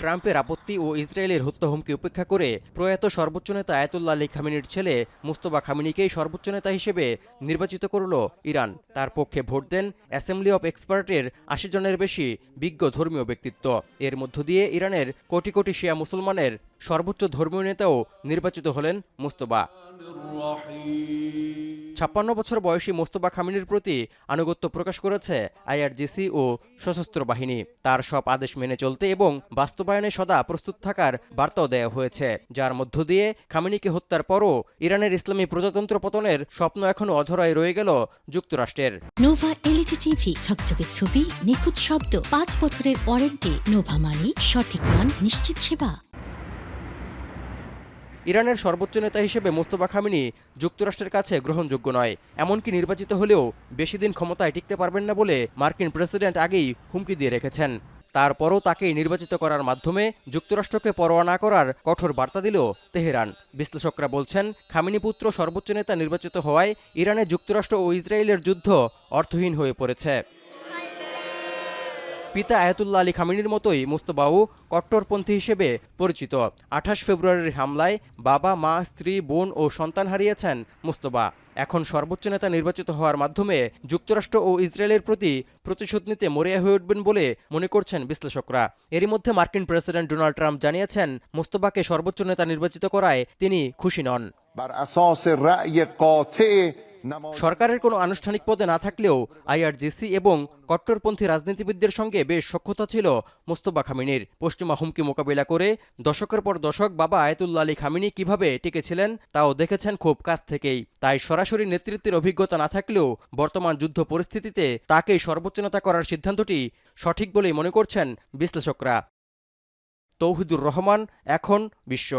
ট্রাম্পের আপত্তি ও ইসরায়েলের হত্যা হুমকি উপেক্ষা করে প্রয়াত সর্বোচ্চ নেতা আয়াতুল্লাহ আলী খামেনির ছেলে মুস্তফা খামেনিকেই সর্বোচ্চ নেতা হিসেবে নির্বাচিত করল ইরান। তার পক্ষে ভোট দেন অ্যাসেম্বলি অব এক্সপার্টের ৮০ জনের বেশি বিজ্ঞ ধর্মীয় ব্যক্তিত্ব। এর মধ্য দিয়ে ইরানের কোটি কোটি শিয়া মুসলমানের সর্বোচ্চ ধর্মীয় নেতাও নির্বাচিত হলেন মুস্তফা। ৫৬ বছর বয়সী মোস্তফা খামেনির প্রতি আনুগত্য প্রকাশ করেছে আইআরজিসি ও সশস্ত্র বাহিনী। তার সব আদেশ মেনে চলতে এবং বাস্তবায়নে সদা প্রস্তুত থাকার বার্তাও দেওয়া হয়েছে, যার মধ্য দিয়ে খামেনিকে হত্যার পরও ইরানের ইসলামী প্রজাতন্ত্র পতনের স্বপ্ন এখনও অধরায় রয়ে গেল যুক্তরাষ্ট্রের। নোভা এলইডি টিভি, ঝকঝকে ছবি, নিখুঁত শব্দ, ৫ বছরের ওয়ারেন্টি। নোভা মানি সঠিক মান, নিশ্চিত সেবা। ইরানের সর্বোচ্চ নেতা হিসেবে মোস্তফা খামেনি যুক্তরাষ্ট্রের কাছে গ্রহণযোগ্য নয়। এমনকি নির্বাচিত হলেও বেশি দিন ক্ষমতায় টিকতে পারবেন না বলে মার্কিন প্রেসিডেন্ট আগেই হুমকি দিয়ে রেখেছেন। তারপরও তাকেই নির্বাচিত করার মাধ্যমে যুক্তরাষ্ট্রকে পরোয়া না করার কঠোর বার্তা দিল তেহরান। বিশ্লেষকরা বলছেন, খামেনি পুত্র সর্বোচ্চ নেতা নির্বাচিত হওয়ায় ইরানে যুক্তরাষ্ট্র ও ইসরায়েলের যুদ্ধ অর্থহীন হয়ে পড়েছে। পিতা আয়াতুল্লাহ আলী খামেনির মতোই মুস্তফাও কট্টরপন্থী হিসেবে পরিচিত। ২৮ ফেব্রুয়ারির হামলায় বাবা, মা, স্ত্রী, বোন ও সন্তান হারিয়েছেন মুস্তফা। এখন সর্বোচ্চ নেতা নির্বাচিত হওয়ার মাধ্যমে যুক্তরাষ্ট্র ও ইসরায়েলের প্রতি প্রতিশোধ নিতে মরিয়া হয়ে উঠবেন বলে মনে করছেন বিশ্লেষকরা। এরই মধ্যে মার্কিন প্রেসিডেন্ট ডোনাল্ড ট্রাম্প জানিয়েছেন, মুস্তফাকে সর্বোচ্চ নেতা নির্বাচিত করায় তিনি খুশি নন। সরকারের কোনো আনুষ্ঠানিক পদে না থাকলেও আইআরজিসি এবং কট্টরপন্থী রাজনীতিবিদদের সঙ্গে বেশ সখ্যতা ছিল মুস্তফা খামেনির। পশ্চিমা হুমকি মোকাবিলা করে দশকের পর দশক বাবা আয়াতুল্লাহ আলী খামেনি কিভাবে টিকেছিলেন তাও দেখেছেন খুব কাছ থেকেই। তাই সরাসরি নেতৃত্বের অভিজ্ঞতা না থাকলেও বর্তমান যুদ্ধ পরিস্থিতিতে তাকেই সর্বোচ্চ নেতা করার সিদ্ধান্তটি সঠিক বলেই মনে করছেন বিশ্লেষকরা। তৌহিদুর রহমান, এখন বিশ্ব।